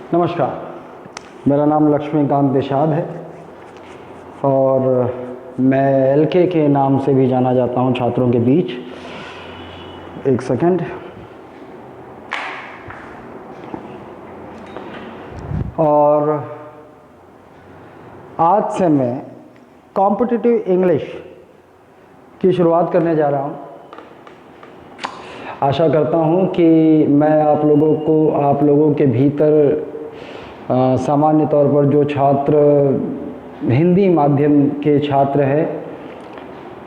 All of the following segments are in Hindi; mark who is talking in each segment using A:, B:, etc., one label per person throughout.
A: नमस्कार, मेरा नाम लक्ष्मीकांत निषाद है और मैं एलके के नाम से भी जाना जाता हूं छात्रों के बीच। एक सेकंड। और आज से मैं कॉम्पिटिटिव इंग्लिश की शुरुआत करने जा रहा हूं। आशा करता हूं कि मैं आप लोगों के भीतर सामान्य तौर पर जो छात्र हिंदी माध्यम के छात्र हैं,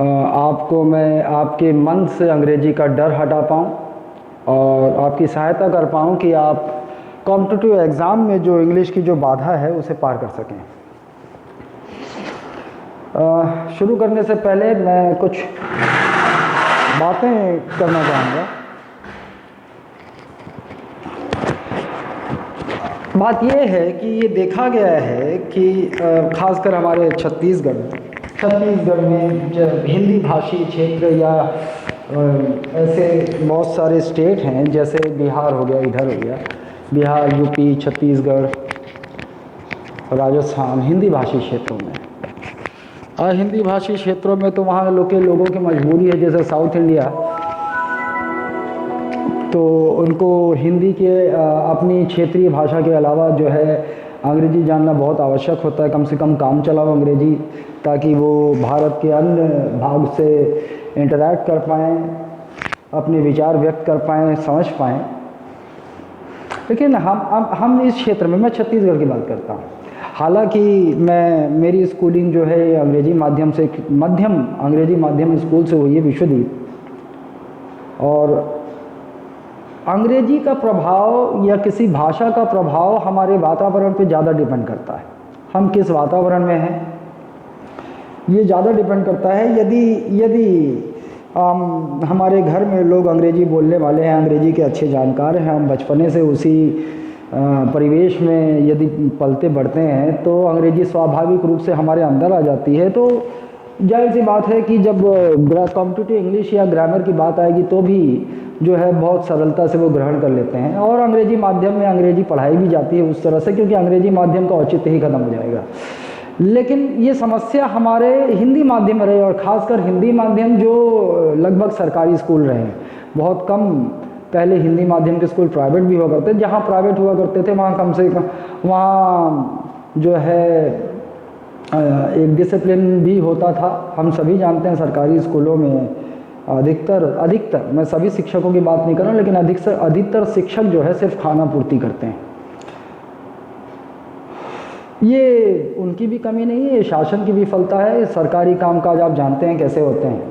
A: आपको मैं आपके मन से अंग्रेजी का डर हटा पाऊँ और आपकी सहायता कर पाऊँ कि आप कॉम्पिटिटिव एग्ज़ाम में जो इंग्लिश की जो बाधा है उसे पार कर सकें। शुरू करने से पहले मैं कुछ बातें करना चाहूँगा। बात यह है कि ये देखा गया है कि खासकर हमारे छत्तीसगढ़ में जब हिंदी भाषी क्षेत्र या ऐसे बहुत सारे स्टेट हैं, जैसे बिहार हो गया, इधर हो गया बिहार, यूपी, छत्तीसगढ़, राजस्थान, हिंदी भाषी क्षेत्रों में हिंदी भाषी क्षेत्रों में तो वहाँ लोगों की मजबूरी है, जैसे साउथ इंडिया, तो उनको हिंदी के अपनी क्षेत्रीय भाषा के अलावा जो है अंग्रेजी जानना बहुत आवश्यक होता है, कम से कम काम चलाओ अंग्रेजी, ताकि वो भारत के अन्य भाग से इंटरैक्ट कर पाएँ, अपने विचार व्यक्त कर पाएँ, समझ पाएँ। लेकिन हम इस क्षेत्र में, मैं छत्तीसगढ़ की बात करता हूँ, हालांकि मेरी स्कूलिंग जो है अंग्रेजी माध्यम से, मध्यम अंग्रेजी माध्यम स्कूल से हुई है, विश्वदीप, और अंग्रेजी का प्रभाव या किसी भाषा का प्रभाव हमारे वातावरण पे ज़्यादा डिपेंड करता है। हम किस वातावरण में हैं ये ज़्यादा डिपेंड करता है। यदि हमारे घर में लोग अंग्रेजी बोलने वाले हैं, अंग्रेजी के अच्छे जानकार हैं, हम बचपने से उसी परिवेश में यदि पलते बढ़ते हैं तो अंग्रेजी स्वाभाविक रूप से हमारे अंदर आ जाती है। तो जाहिर सी बात है कि जब कॉम्पिटिटिव इंग्लिश या ग्रामर की बात आएगी तो भी जो है बहुत सरलता से वो ग्रहण कर लेते हैं, और अंग्रेजी माध्यम में अंग्रेजी पढ़ाई भी जाती है उस तरह से, क्योंकि अंग्रेजी माध्यम का औचित्य ही खत्म हो जाएगा। लेकिन ये समस्या हमारे हिंदी माध्यम में रही, और ख़ासकर हिंदी माध्यम जो लगभग सरकारी स्कूल रहे हैं। बहुत कम पहले हिंदी माध्यम के स्कूल प्राइवेट भी हुआ करते थे, जहाँ प्राइवेट हुआ करते थे वहाँ कम से कम वहाँ जो है एक डिसिप्लिन भी होता था। हम सभी जानते हैं सरकारी स्कूलों में अधिकतर मैं सभी शिक्षकों की बात नहीं कर रहा हूँ, लेकिन अधिकतर शिक्षक जो है सिर्फ खाना पूर्ति करते हैं। ये उनकी भी कमी नहीं है, ये शासन की विफलता है। सरकारी कामकाज आप जानते हैं कैसे होते हैं।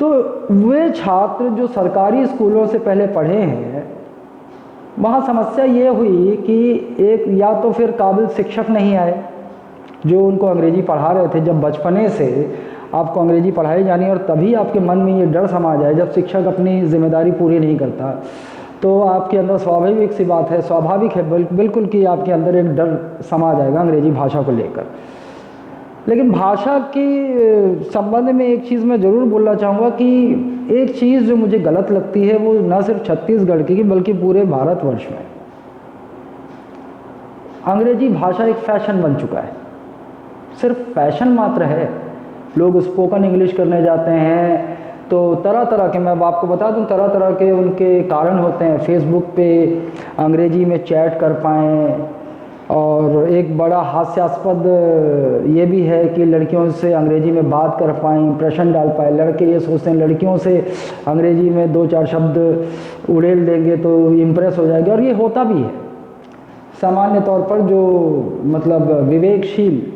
A: तो वे छात्र जो सरकारी स्कूलों से पहले पढ़े हैं, वहाँ समस्या ये हुई कि एक या तो फिर काबिल शिक्षक नहीं आए जो उनको अंग्रेजी पढ़ा रहे थे। जब बचपने से आपको अंग्रेजी पढ़ाई जानी और तभी आपके मन में ये डर समा जाए, जब शिक्षक अपनी जिम्मेदारी पूरी नहीं करता, तो आपके अंदर स्वाभाविक सी बात है, स्वाभाविक है बिल्कुल कि आपके अंदर एक डर समा जाएगा अंग्रेजी भाषा को लेकर। लेकिन भाषा के संबंध में एक चीज़ मैं ज़रूर बोलना चाहूँगा कि एक चीज़ जो मुझे गलत लगती है वो न सिर्फ छत्तीसगढ़ की बल्कि पूरे भारतवर्ष में अंग्रेजी भाषा एक फैशन बन चुका है। सिर्फ फैशन मात्र है। लोग स्पोकन इंग्लिश करने जाते हैं तो तरह तरह के, मैं आपको बता दूं, तरह तरह के उनके कारण होते हैं। फेसबुक पे अंग्रेजी में चैट कर पाएँ, और एक बड़ा हास्यास्पद ये भी है कि लड़कियों से अंग्रेजी में बात कर पाएँ, इंप्रेशन डाल पाए। लड़के ये सोचते हैं लड़कियों से अंग्रेजी में 2-4 शब्द उड़ेल देंगे तो इम्प्रेस हो जाएगा, और ये होता भी है। सामान्य तौर पर जो मतलब विवेकशील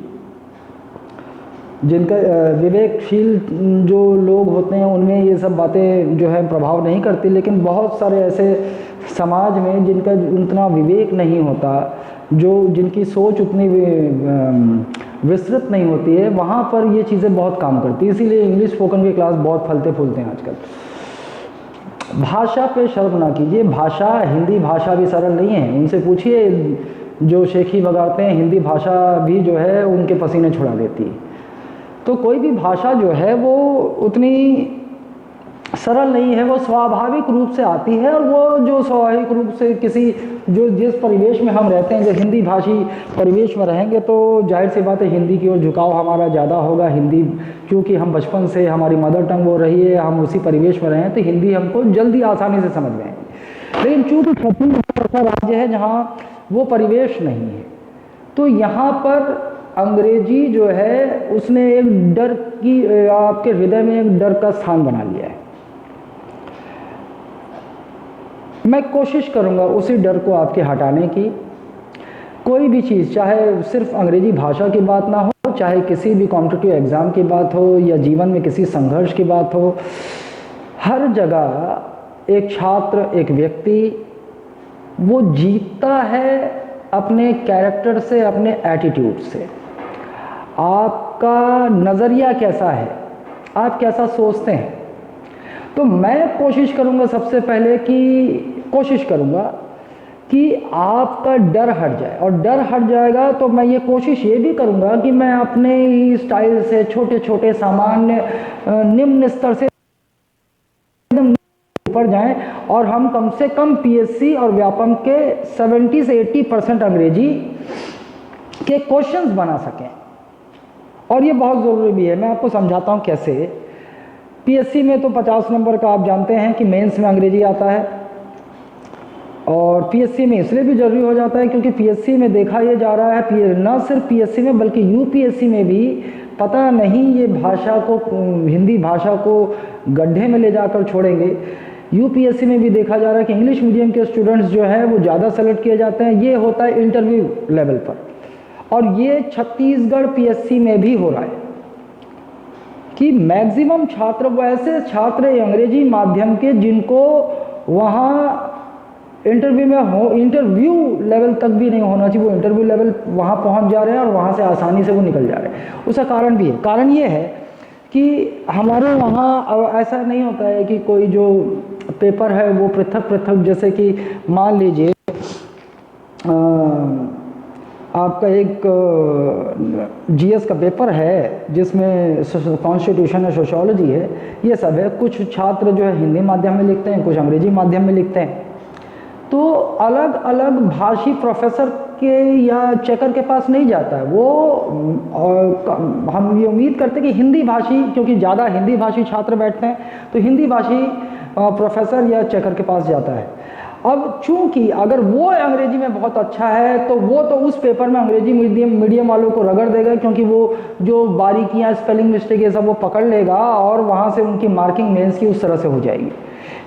A: जो लोग होते हैं उनमें ये सब बातें जो है प्रभाव नहीं करती, लेकिन बहुत सारे ऐसे समाज में जिनका उतना विवेक नहीं होता, जिनकी सोच उतनी विस्तृत नहीं होती है, वहाँ पर ये चीज़ें बहुत काम करती है। इसीलिए इंग्लिश स्पोकन के क्लास बहुत फलते फूलते हैं आजकल। भाषा पे शर्म ना कीजिए। भाषा, हिंदी भाषा भी सरल नहीं है। उनसे पूछिए जो शेखी बगाते हैं, हिंदी भाषा भी जो है उनके पसीने छुड़ा देती है। तो कोई भी भाषा जो है वो उतनी सरल नहीं है, वो स्वाभाविक रूप से आती है। और वो जो स्वाभाविक रूप से किसी जो जिस परिवेश में हम रहते हैं, जब हिंदी भाषी परिवेश में रहेंगे तो जाहिर सी बात है हिंदी की ओर झुकाव हमारा ज़्यादा होगा। हिंदी क्योंकि हम बचपन से हमारी मदर टंग वो रही है, हम उसी परिवेश में रहे हैं, तो हिंदी हमको जल्दी आसानी से समझ में आएगी। लेकिन चूँकि छत्तीसगढ़ ऐसा राज्य है जहाँ वो परिवेश नहीं है, तो यहाँ पर अंग्रेजी जो है उसने एक डर की, आपके हृदय में एक डर का स्थान बना लिया है। मैं कोशिश करूंगा उसी डर को आपके हटाने की। कोई भी चीज़, चाहे सिर्फ अंग्रेजी भाषा की बात ना हो, चाहे किसी भी कॉम्पिटिटिव एग्ज़ाम की बात हो या जीवन में किसी संघर्ष की बात हो, हर जगह एक छात्र, एक व्यक्ति वो जीतता है अपने कैरेक्टर से, अपने एटीट्यूड से। आपका नज़रिया कैसा है, आप कैसा सोचते हैं। तो मैं कोशिश करूंगा, सबसे पहले कोशिश करूंगा कि आपका डर हट जाए। और डर हट जाएगा तो मैं ये कोशिश ये भी करूंगा कि मैं अपने ही स्टाइल से छोटे छोटे सामान्य निम्न स्तर से ऊपर जाएं और हम कम से कम पीएससी और व्यापम के 70 से 80% अंग्रेजी के क्वेश्चंस बना सकें। और ये बहुत ज़रूरी भी है, मैं आपको समझाता हूँ कैसे। पीएससी में तो 50 नंबर का आप जानते हैं कि मेंस में अंग्रेजी आता है, और पीएससी में इसलिए भी जरूरी हो जाता है क्योंकि पीएससी में देखा ये जा रहा है, न सिर्फ पीएससी में बल्कि यूपीएससी में भी पता नहीं ये भाषा को, हिंदी भाषा को गड्ढे में ले जाकर छोड़ेंगे। यूपीएससी में भी देखा जा रहा है कि इंग्लिश मीडियम के स्टूडेंट्स जो है वो ज़्यादा सेलेक्ट किए जाते हैं। ये होता है इंटरव्यू लेवल पर, और ये छत्तीसगढ़ पीएससी में भी हो रहा है कि मैक्सिमम छात्र वो ऐसे छात्र अंग्रेजी माध्यम के जिनको वहाँ इंटरव्यू में हो, इंटरव्यू लेवल तक भी नहीं होना चाहिए, वो इंटरव्यू लेवल वहाँ पहुँच जा रहे हैं और वहाँ से आसानी से वो निकल जा रहे हैं। उसका कारण भी है, कारण ये है कि हमारे वहाँ ऐसा नहीं होता है कि कोई जो पेपर है वो पृथक पृथक, जैसे कि मान लीजिए आपका एक जीएस का पेपर है जिसमें कॉन्स्टिट्यूशन है, सोशियोलॉजी है, ये सब है। कुछ छात्र जो है हिंदी माध्यम में लिखते हैं, कुछ अंग्रेजी माध्यम में लिखते हैं। तो अलग अलग भाषी प्रोफेसर के या चेकर के पास नहीं जाता है वो, और हम ये उम्मीद करते हैं कि हिंदी भाषी, क्योंकि ज़्यादा हिंदी भाषी छात्र बैठते हैं, तो हिंदी भाषी प्रोफेसर या चेकर के पास जाता है। अब चूंकि अगर वो अंग्रेजी में बहुत अच्छा है तो वो तो उस पेपर में अंग्रेजी मीडियम वालों को रगड़ देगा, क्योंकि वो जो बारीकियां, स्पेलिंग मिस्टेक ये सब वो पकड़ लेगा और वहाँ से उनकी मार्किंग मेंस की उस तरह से हो जाएगी।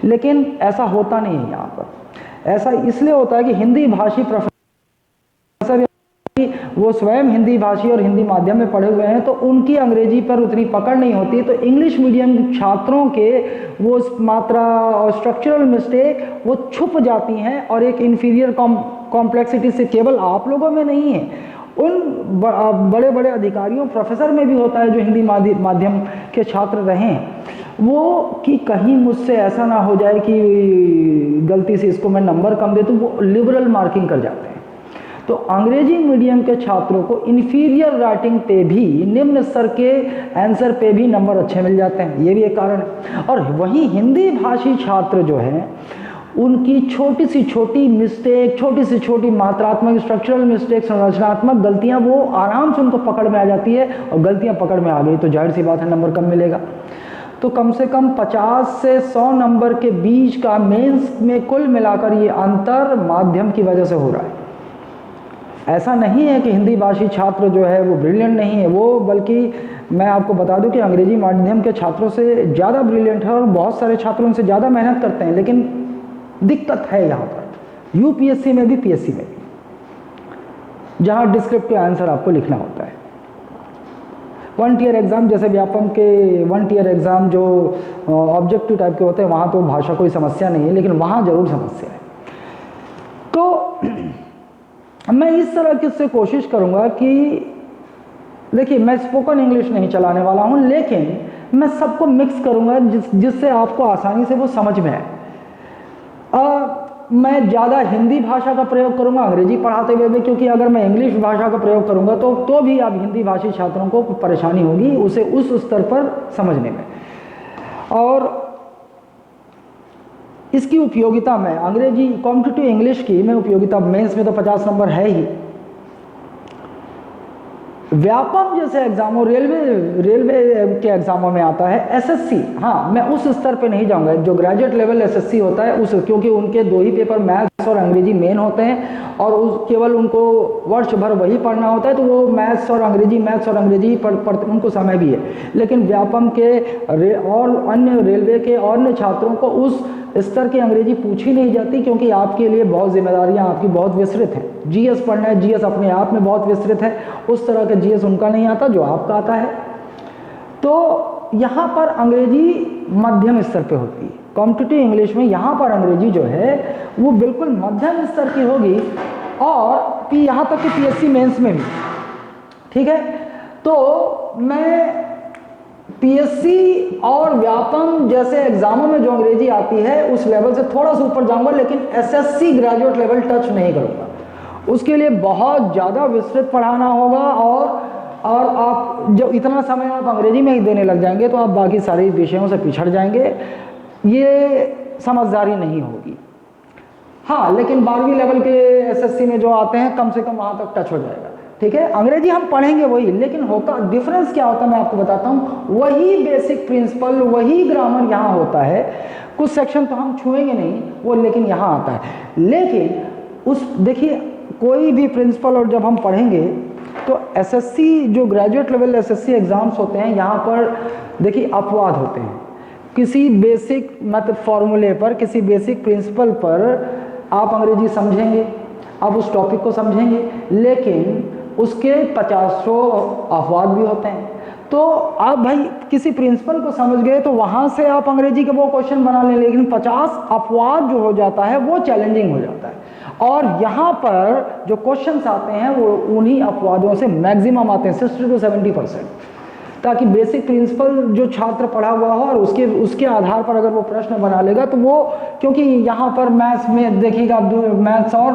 A: लेकिन ऐसा होता नहीं है यहाँ पर। ऐसा इसलिए होता है कि हिंदी भाषी प्रोफेसर वो स्वयं हिंदी भाषी और हिंदी माध्यम में पढ़े हुए हैं, तो उनकी अंग्रेजी पर उतनी पकड़ नहीं होती। तो इंग्लिश मीडियम छात्रों के वो मात्रा और स्ट्रक्चरल मिस्टेक वो छुप जाती हैं, और एक इन्फीरियर कॉम्प्लेक्सिटी से केवल आप लोगों में नहीं है, उन बड़े बड़े अधिकारियों, प्रोफेसर में भी होता है जो हिंदी माध्यम के छात्र रहें, वो कि कहीं मुझसे ऐसा ना हो जाए कि गलती से इसको मैं नंबर कम दे, तो वो लिबरल मार्किंग कर जाते हैं। तो अंग्रेजी मीडियम के छात्रों को इन्फीरियर राइटिंग पे भी, निम्न स्तर के आंसर पे भी नंबर अच्छे मिल जाते हैं, ये भी एक कारण है। और वहीं हिंदी भाषी छात्र जो हैं उनकी छोटी सी छोटी मिस्टेक, छोटी सी छोटी मात्रात्मक, स्ट्रक्चरल मिस्टेक, संरचनात्मक गलतियां वो आराम से उनको पकड़ में आ जाती है, और गलतियां पकड़ में आ गई तो जाहिर सी बात है नंबर कम मिलेगा। तो कम से कम 50 से 100 नंबर के बीच का मेंस में कुल मिलाकर ये अंतर माध्यम की वजह से हो रहा है। ऐसा नहीं है कि हिंदी भाषी छात्र जो है वो ब्रिलियंट नहीं है, वो बल्कि मैं आपको बता दूं कि अंग्रेजी माध्यम के छात्रों से ज़्यादा ब्रिलियंट है, और बहुत सारे छात्र उनसे ज़्यादा मेहनत करते हैं। लेकिन दिक्कत है यहाँ पर यूपीएससी में भी, पीएससी में भी, जहाँ डिस्क्रिप्टिव आंसर आपको लिखना होता है। 1 टियर एग्ज़ाम जैसे व्यापम के 1 टियर एग्ज़ाम जो ऑब्जेक्टिव टाइप के होते हैं, वहाँ तो भाषा कोई समस्या नहीं है, लेकिन वहाँ ज़रूर समस्या है। तो मैं इस तरह की से कोशिश करूंगा कि देखिए, मैं स्पोकन इंग्लिश नहीं चलाने वाला हूं, लेकिन मैं सबको मिक्स करूंगा जिससे आपको आसानी से वो समझ में आए। मैं ज़्यादा हिंदी भाषा का प्रयोग करूंगा अंग्रेजी पढ़ाते हुए भी, क्योंकि अगर मैं इंग्लिश भाषा का प्रयोग करूंगा तो भी अब हिंदी भाषी छात्रों को परेशानी होगी उसे उस स्तर पर समझने में। और इसकी उपयोगिता में अंग्रेजी कॉम्पिटिटिव इंग्लिश की में उपयोगिता मेंस में तो 50 नंबर है ही। व्यापम जैसे एग्जामों, रेलवे के एग्जामों में आता है। एसएससी, हाँ मैं उस स्तर पे नहीं जाऊंगा, जो ग्रेजुएट लेवल एसएससी होता है उस, क्योंकि उनके 2 ही पेपर मैथ्स और अंग्रेजी मेन होते हैं और केवल उनको वर्ष भर वही पढ़ना होता है, तो वो मैथ्स और अंग्रेजी पढ़ उनको समय भी है। लेकिन व्यापम के और अन्य रेलवे के और अन्य छात्रों को उस स्तर की अंग्रेजी पूछी नहीं जाती, क्योंकि आपके लिए बहुत जिम्मेदारियां आपकी बहुत विस्तृत हैं। जीएस पढ़ना है, जीएस अपने आप में बहुत विस्तृत है, उस तरह का जीएस उनका नहीं आता जो आपका आता है। तो यहाँ पर अंग्रेजी मध्यम स्तर पे होती है। कॉम्पिटिटिव इंग्लिश में यहाँ पर अंग्रेजी जो है वो बिल्कुल मध्यम स्तर की होगी, और यहाँ तक कि पीएससी मेंस में भी, ठीक है। तो मैं पीएससी और व्यापम जैसे एग्जामों में जो अंग्रेजी आती है उस लेवल से थोड़ा सा ऊपर जाऊंगा, लेकिन एसएससी ग्रेजुएट लेवल टच नहीं करूंगा। उसके लिए बहुत ज़्यादा विस्तृत पढ़ाना होगा, और आप जब इतना समय आप अंग्रेजी में ही देने लग जाएंगे तो आप बाकी सारे विषयों से पिछड़ जाएंगे, ये समझदारी नहीं होगी। हाँ, लेकिन 12वीं लेवल के एसएससी में जो आते हैं कम से कम वहाँ तक टच हो जाएगा, ठीक है। अंग्रेजी हम पढ़ेंगे वही, लेकिन होता डिफरेंस क्या होता है मैं आपको बताता हूँ। वही बेसिक प्रिंसिपल, वही ग्रामर यहाँ होता है। कुछ सेक्शन तो हम छुएंगे नहीं वो, लेकिन यहाँ आता है। लेकिन उस देखिए कोई भी प्रिंसिपल और जब हम पढ़ेंगे तो एसएससी जो ग्रेजुएट लेवल एसएससी एग्जाम्स होते हैं, यहाँ पर देखिए अपवाद होते हैं। किसी बेसिक मतलब फॉर्मूले पर, किसी बेसिक प्रिंसिपल पर आप अंग्रेजी समझेंगे, आप उस टॉपिक को समझेंगे, लेकिन उसके 50 अपवाद भी होते हैं। तो आप भाई किसी प्रिंसिपल को समझ गए तो वहाँ से आप अंग्रेजी के वो क्वेश्चन बना लें, लेकिन 50 अपवाद जो हो जाता है वो चैलेंजिंग हो जाता है। और यहाँ पर जो क्वेश्चंस आते हैं वो उन्हीं अपवादों से मैक्सिमम आते हैं, 60 to 70%, ताकि बेसिक प्रिंसिपल जो छात्र पढ़ा हुआ हो और उसके आधार पर अगर वो प्रश्न बना लेगा तो वो, क्योंकि यहाँ पर मैथ्स में देखिएगा, मैथ्स और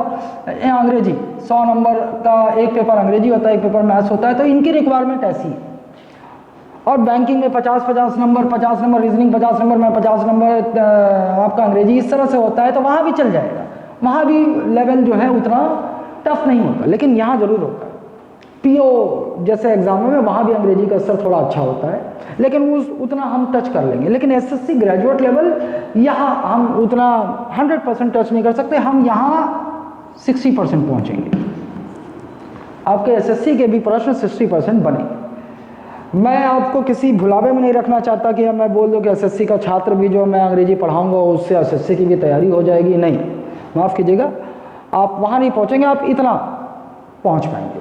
A: अंग्रेजी 100 नंबर का एक पेपर अंग्रेजी होता है, एक पेपर मैथ्स होता है, तो इनकी रिक्वायरमेंट ऐसी है। और बैंकिंग में 50 नंबर रीजनिंग 50 नंबर में 50 नंबर आपका अंग्रेजी, इस तरह से होता है, तो वहाँ भी चल जाएगा। वहाँ भी लेवल जो है उतना टफ नहीं होता, लेकिन यहाँ जरूर होता है। पीओ जैसे एग्जामों में वहाँ भी अंग्रेजी का स्तर थोड़ा अच्छा होता है, लेकिन उतना हम टच कर लेंगे। लेकिन एसएससी ग्रेजुएट लेवल यहाँ हम उतना 100% टच नहीं कर सकते, हम यहाँ 60% पहुँचेंगे। आपके एसएससी के भी प्रश्न 60% बनेंगे। मैं आपको किसी भुलावे में नहीं रखना चाहता कि मैं बोल दूं कि एसएससी का छात्र भी जो मैं अंग्रेजी पढ़ाऊंगा उससे एसएससी की भी तैयारी हो जाएगी, नहीं, माफ़ कीजिएगा, आप वहाँ नहीं पहुँचेंगे, आप इतना पहुँच पाएंगे,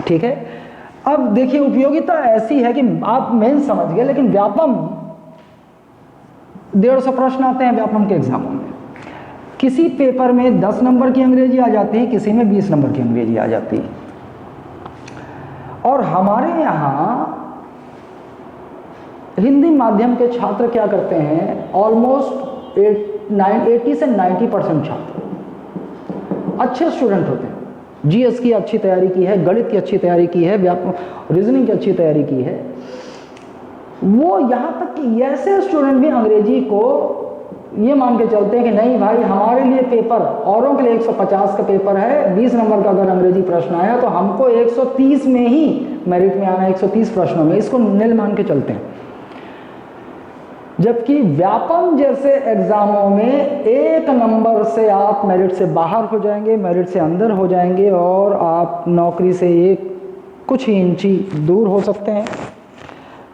A: ठीक है। अब देखिए उपयोगिता ऐसी है कि आप मेन समझ गए, लेकिन व्यापम 150 प्रश्न आते हैं व्यापम के एग्जामों में। किसी पेपर में 10 नंबर की अंग्रेजी आ जाती है, किसी में 20 नंबर की अंग्रेजी आ जाती है। और हमारे यहाँ हिंदी माध्यम के छात्र क्या करते हैं, ऑलमोस्ट 80 से 90% छात्र अच्छे स्टूडेंट होते हैं। जीएस की अच्छी तैयारी की है, गणित की अच्छी तैयारी की है, रीजनिंग की अच्छी तैयारी की है। वो यहाँ तक कि ऐसे स्टूडेंट भी अंग्रेजी को ये मान के चलते हैं कि नहीं भाई, हमारे लिए पेपर, औरों के लिए 150 का पेपर है, 20 नंबर का अगर अंग्रेजी प्रश्न आया तो हमको 130 में ही मेरिट में आना है, 130 प्रश्नों में, इसको नील मान के चलते हैं। जबकि व्यापम जैसे एग्जामों में 1 नंबर से आप मेरिट से बाहर हो जाएंगे, मेरिट से अंदर हो जाएंगे, और आप नौकरी से कुछ ही इंची दूर हो सकते हैं।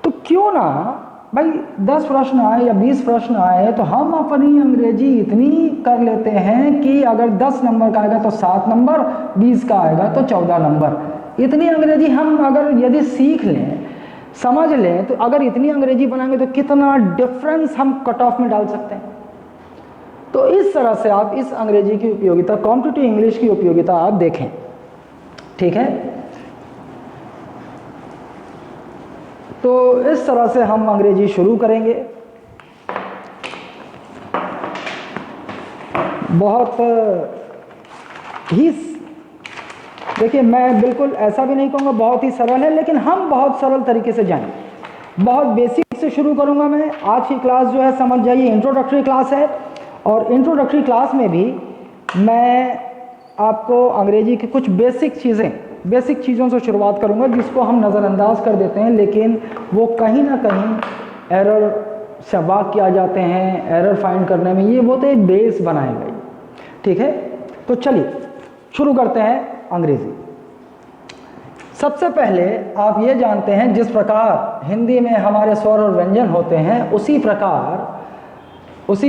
A: तो क्यों ना भाई 10 प्रश्न आए या 20 प्रश्न आए तो हम अपनी अंग्रेजी इतनी कर लेते हैं कि अगर 10 नंबर का आएगा तो 7 नंबर, 20 का आएगा तो 14 नंबर। इतनी अंग्रेजी हम अगर यदि सीख लें, समझ लें, तो अगर इतनी अंग्रेजी बनाएंगे तो कितना डिफरेंस हम कट ऑफ में डाल सकते हैं। तो इस तरह से आप इस अंग्रेजी की उपयोगिता, कॉम्पिटिटिव इंग्लिश की उपयोगिता आप देखें, ठीक है। तो इस तरह से हम अंग्रेजी शुरू करेंगे। बहुत ही देखिए, मैं बिल्कुल ऐसा भी नहीं कहूँगा बहुत ही सरल है, लेकिन हम बहुत सरल तरीके से जाएंगे। बहुत बेसिक से शुरू करूँगा मैं। आज की क्लास जो है समझ जाइए इंट्रोडक्टरी क्लास है, और इंट्रोडक्टरी क्लास में भी मैं आपको अंग्रेजी की कुछ बेसिक चीज़ों से शुरुआत करूंगा जिसको हम नज़रअंदाज कर देते हैं, लेकिन वो कहीं ना कहीं एरर से वाक़ आ जाते हैं, एरर फाइंड करने में ये वो तो एक बेस बनाए गए। ठीक है, तो चलिए शुरू करते हैं अंग्रेज़ी। सबसे पहले आप ये जानते हैं जिस प्रकार हिंदी में हमारे स्वर और व्यंजन होते हैं उसी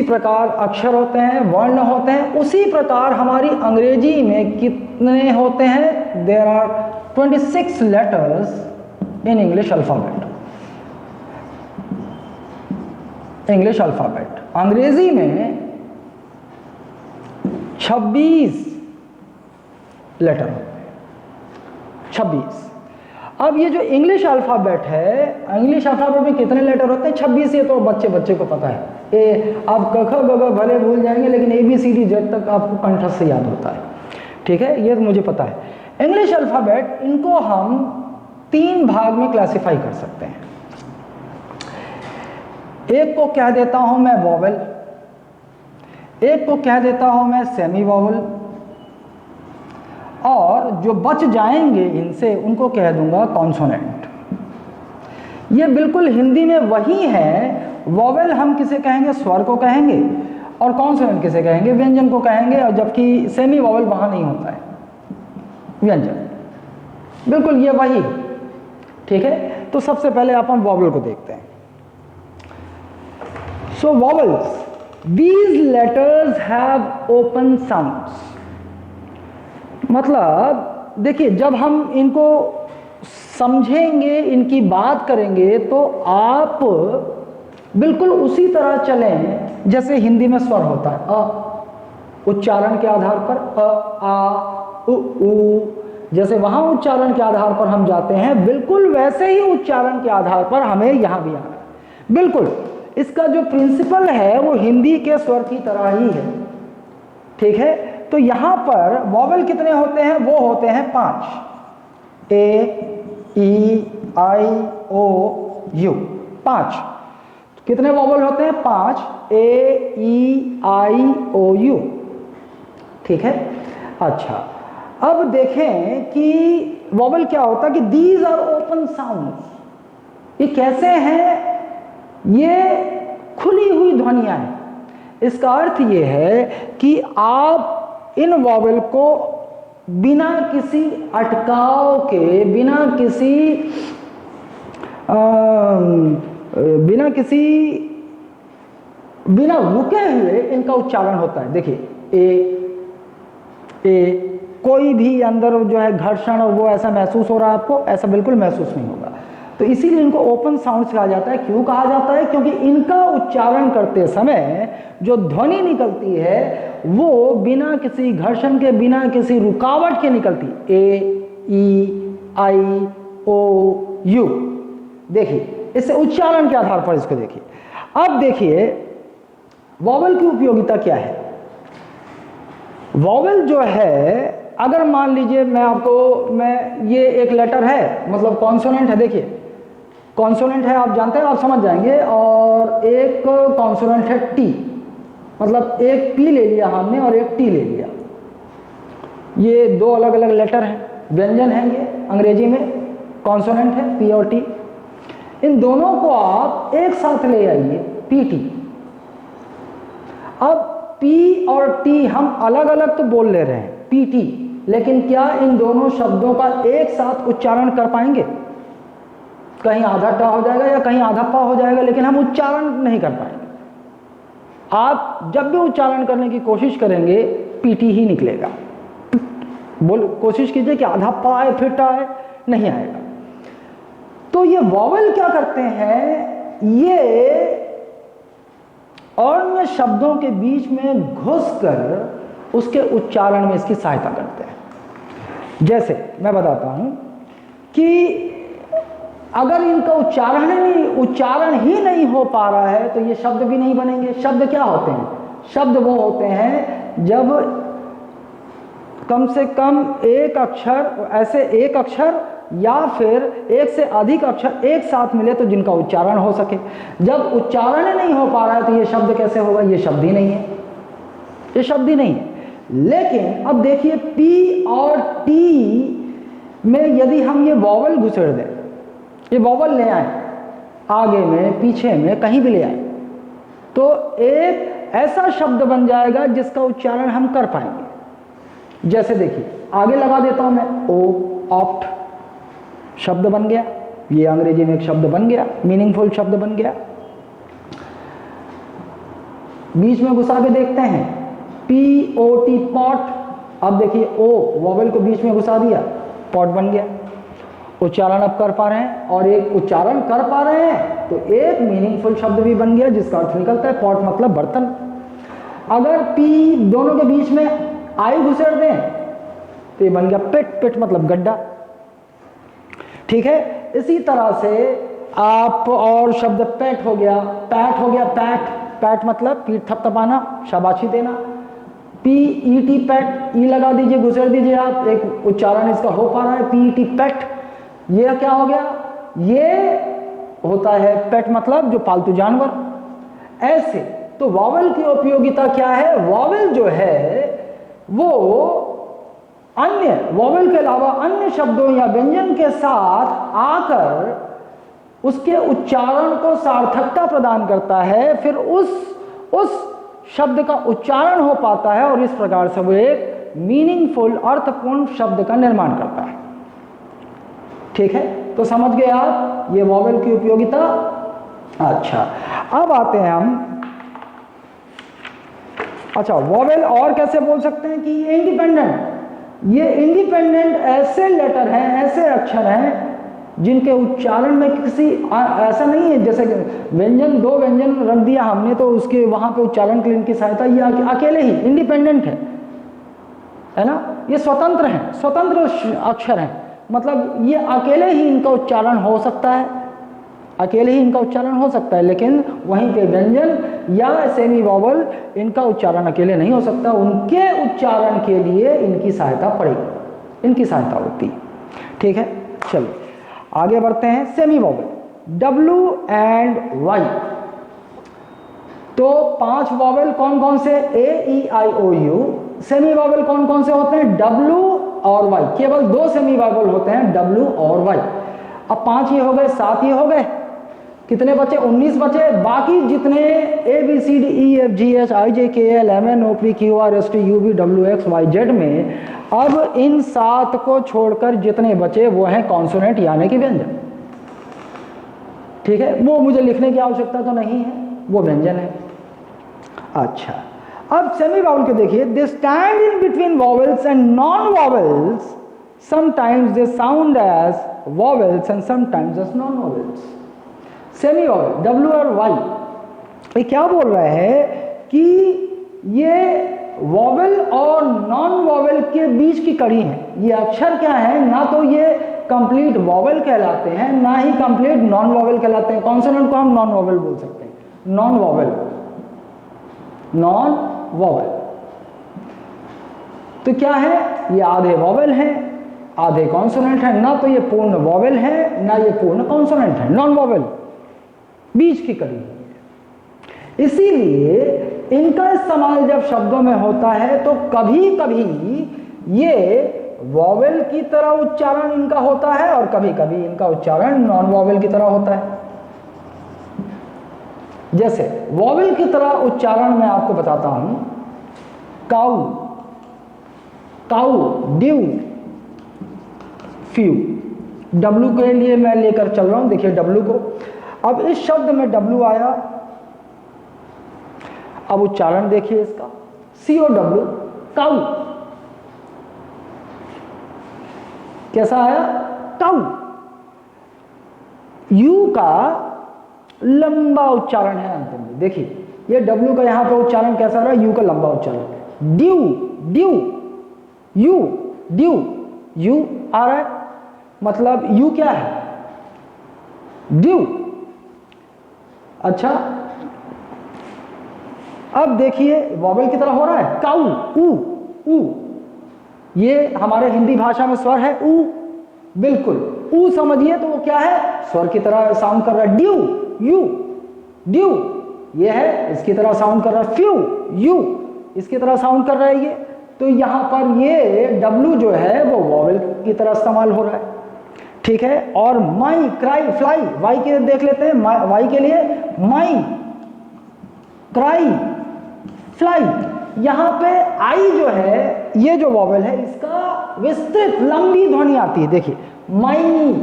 A: प्रकार अक्षर होते हैं, वर्ण होते हैं, उसी प्रकार हमारी अंग्रेजी में कितने होते हैं? There are 26 letters in English alphabet. अंग्रेजी में 26 लेटर होते हैं, 26। अब ये जो इंग्लिश अल्फ़ाबेट है, इंग्लिश अल्फ़ाबेट में कितने लेटर होते हैं? 26। ये तो बच्चे को पता है। आप क ख ग घ भले भूल जाएंगे, लेकिन ABCD Z तक आपको कंठस्थ से याद होता है। ठीक है, ये तो मुझे पता है। इंग्लिश अल्फ़ाबेट, इनको हम 3 भाग में क्लासिफाई कर सकते हैं। एक को कह देता हूं मैं वॉवेल, एक को कह देता हूं मैं सेमी वॉवेल, और जो बच जाएंगे इनसे उनको कह दूंगा कॉन्सोनेंट। ये बिल्कुल हिंदी में वही है। वॉवेल हम किसे कहेंगे? स्वर को कहेंगे, और कॉन्सोनेंट किसे कहेंगे? व्यंजन को कहेंगे, और जबकि सेमी वॉवेल वहां नहीं होता है, व्यंजन। बिल्कुल ये वही। ठीक है, तो सबसे पहले अपन वॉवेल को देखते हैं। So vowels, these letters have open sounds. मतलब देखिए, जब हम इनको समझेंगे, इनकी बात करेंगे, तो आप बिल्कुल उसी तरह चलें जैसे हिंदी में स्वर होता है। उच्चारण के आधार पर अ, आ, उ, जैसे वहां उच्चारण के आधार पर हम जाते हैं, बिल्कुल वैसे ही उच्चारण के आधार पर हमें यहां भी आना है। बिल्कुल इसका जो प्रिंसिपल है वो हिंदी के स्वर की तरह ही है। ठीक है, तो यहां पर वॉवेल कितने होते हैं? वो होते हैं 5। A, E, I, O, U, 5। कितने वॉवेल होते हैं? 5। A, E, I, O, U। ठीक है, अच्छा, अब देखें कि वॉवेल क्या होता है कि दीज आर ओपन साउंड्स। ये कैसे हैं? ये खुली हुई ध्वनियां हैं। इसका अर्थ ये है कि आप इन वॉवेल को बिना किसी अटकाव के, बिना रुके हुए इनका उच्चारण होता है। देखिए ए कोई भी अंदर जो है घर्षण और वो ऐसा महसूस हो रहा है आपको? ऐसा बिल्कुल महसूस नहीं होगा। तो इसीलिए इनको ओपन साउंड्स कहा जाता है। क्यों कहा जाता है? क्योंकि इनका उच्चारण करते समय जो ध्वनि निकलती है वो बिना किसी घर्षण के, बिना किसी रुकावट के निकलती। A, E, I, O, U। देखिए, इससे उच्चारण के आधार पर इसको देखिए। अब देखिए वॉवेल की उपयोगिता क्या है। वॉवेल जो है, अगर मान लीजिए मैं ये एक लेटर है, मतलब कॉन्सोनेंट है। देखिए कॉन्सोनेंट है, आप जानते हैं, आप समझ जाएंगे। और एक कॉन्सोनेंट है टी, मतलब एक पी ले लिया हमने और एक टी ले लिया। ये 2 अलग अलग लेटर हैं, व्यंजन हैं ये अंग्रेजी में। कॉन्सोनेंट है पी और टी, इन दोनों को आप एक साथ ले आइए, पीटी। अब पी और टी हम अलग अलग तो बोल ले रहे हैं, पीटी, लेकिन क्या इन दोनों शब्दों का एक साथ उच्चारण कर पाएंगे? कहीं आधा टा हो जाएगा या कहीं आधा पा हो जाएगा, लेकिन हम उच्चारण नहीं कर पाएंगे। आप जब भी उच्चारण करने की कोशिश करेंगे पीटी ही निकलेगा। कोशिश कीजिए कि आधा पा आए फिर टा आए, नहीं आएगा। तो ये वॉवेल क्या करते हैं? ये अन्य शब्दों के बीच में घुसकर उसके उच्चारण में इसकी सहायता करते हैं। जैसे मैं बताता हूं कि अगर इनका उच्चारण ही नहीं हो पा रहा है तो ये शब्द भी नहीं बनेंगे। शब्द क्या होते हैं? शब्द वो होते हैं जब कम से कम एक अक्षर या फिर एक से अधिक अक्षर एक साथ मिले तो जिनका उच्चारण हो सके। जब उच्चारण नहीं हो पा रहा है तो ये शब्द कैसे होगा? ये शब्द ही नहीं है। ये शब्द ही नहीं है। लेकिन अब देखिए पी और टी में यदि हम ये वॉवल घुसेड़ दें, ये वॉवल ले आए आगे में पीछे में कहीं भी ले आए, तो एक ऐसा शब्द बन जाएगा जिसका उच्चारण हम कर पाएंगे। जैसे देखिए आगे लगा देता हूं मैं, ओ ऑप्ट शब्द बन गया, ये अंग्रेजी में एक शब्द बन गया, मीनिंगफुल शब्द बन गया। बीच में घुसा के देखते हैं, पी ओ टी पॉट। अब देखिए ओ वॉवल को बीच में घुसा दिया, पॉट बन गया। उच्चारण अब कर पा रहे हैं, और एक उच्चारण कर पा रहे हैं तो एक मीनिंगफुल शब्द भी बन गया जिसका अर्थ निकलता है पॉट मतलब बर्तन। अगर पी दोनों के बीच में आई घुसेड़ दें तो ये बन गया पिट, पिट मतलब गड्ढा। ठीक है, इसी तरह से आप और शब्द पैट हो गया, पैट हो गया, पैट, पैट मतलब पीठ थपथपाना, शाबाशी देना। पी ई टी पैट, ई लगा दीजिए, घुसेड़ दीजिए आप, एक उच्चारण इसका हो पा रहा है, पी ई टी पैट। ये क्या हो गया, ये होता है पेट मतलब जो पालतू जानवर। ऐसे तो वॉवल की उपयोगिता क्या है, वॉवल जो है वो अन्य वॉवल के अलावा अन्य शब्दों या व्यंजन के साथ आकर उसके उच्चारण को सार्थकता प्रदान करता है, फिर उस शब्द का उच्चारण हो पाता है और इस प्रकार से वो एक मीनिंगफुल अर्थपूर्ण शब्द का निर्माण करता है। ठीक है, तो समझ गए आप ये वॉवल की उपयोगिता। अच्छा, अब आते हैं हम, अच्छा वॉवल और कैसे बोल सकते हैं कि ये इंडिपेंडेंट, ये इंडिपेंडेंट ऐसे लेटर हैं, ऐसे अक्षर हैं जिनके उच्चारण में किसी ऐसा नहीं है जैसे व्यंजन, दो व्यंजन रख दिया हमने तो उसके वहां पे उच्चारण के लिए इनकी सहायता, ये अकेले ही इंडिपेंडेंट है ना, ये स्वतंत्र हैं, स्वतंत्र अक्षर हैं, मतलब ये अकेले ही इनका उच्चारण हो सकता है, अकेले ही इनका उच्चारण हो सकता है। लेकिन वहीं पे व्यंजन या सेमी वॉवल इनका उच्चारण अकेले नहीं हो सकता, उनके उच्चारण के लिए इनकी सहायता पड़ेगी, इनकी सहायता होती है। ठीक है, चलो आगे बढ़ते हैं। Semi vowel W and Y, तो 5 वॉवल कौन कौन से, A E I O U। Semi vowel कौन कौन से होते हैं, W और Y, केवल 2 सेमी वॉवल होते हैं, W और Y। अब 5 ये हो गए, 7 ये हो गए, कितने बचे, 19 बचे। बाकी जितने A B C D E F G H I J K L M N O P Q R S T U V W X Y Z में अब इन 7 को छोड़कर जितने बचे वो हैं कॉन्सोनेंट यानी कि व्यंजन। ठीक है, वो मुझे लिखने की आवश्यकता तो नहीं है, वो व्यंजन है। अच्छा, अब सेमी वॉवल को देखिए, they stand in between vowels and non vowels, sometimes they sound as vowels and sometimes as non vowels. Semi vowel W और Y, ये क्या बोल रहा है कि ये वॉवल और नॉन वॉवल के बीच की कड़ी है। ये अक्षर क्या है, ना तो ये कंप्लीट वॉवल कहलाते हैं ना ही कंप्लीट नॉन वॉवल कहलाते हैं। कॉन्सोनेंट को हम नॉन वॉवल बोल सकते हैं, नॉन वॉवल, नॉन वॉवल। तो क्या है, ये आधे वॉवल हैं आधे कॉन्सोनेंट है, ना तो ये पूर्ण वॉवल है ना ये पूर्ण कॉन्सोनेंट है, नॉन वॉवल, बीच की कड़ी है। इसीलिए इनका इस्तेमाल जब शब्दों में होता है तो कभी कभी ये वॉवेल की तरह उच्चारण इनका होता है और कभी कभी इनका उच्चारण नॉन वॉवेल की तरह होता है। जैसे वॉवेल की तरह उच्चारण मैं आपको बताता हूं, काऊ, काऊ, ड्यू, फ्यू। डब्लू के लिए मैं लेकर चल रहा हूं, देखिए डब्लू को। अब इस शब्द में डब्लू आया, अब उच्चारण देखिए इसका, COW, काऊ। कैसा आया, काऊ। यू का लंबा उच्चारण है अंतिम में, देखिए ये डब्लू का यहां पर उच्चारण कैसा रहा, यू का लंबा उच्चारण। Due, due, U, due, U आ रहा है, मतलब यू क्या है, ड्यू। अच्छा, अब देखिए वॉवेल की तरह हो रहा है, काऊ, ऊ, ऊ। ये हमारे हिंदी भाषा में स्वर है ऊ, बिल्कुल ऊ समझिए तो वो क्या है, स्वर की तरह साउंड कर रहा है। ड्यू, यू, ड्यू, ये है इसकी तरह साउंड कर रहा है। फ्यू, यू, इसकी तरह साउंड कर रहा है ये, तो यहाँ पर ये W जो है वो वॉवेल की तरह इस्तेमाल हो रहा है, ठीक है। और माई, क्राई, फ्लाई, वाई के देख लेते हैं, वाई के लिए माई, क्राई, फ्लाई, यहाँ पे आई जो है ये जो वॉवेल है इसका विस्तृत लंबी ध्वनि आती है, देखिए माई,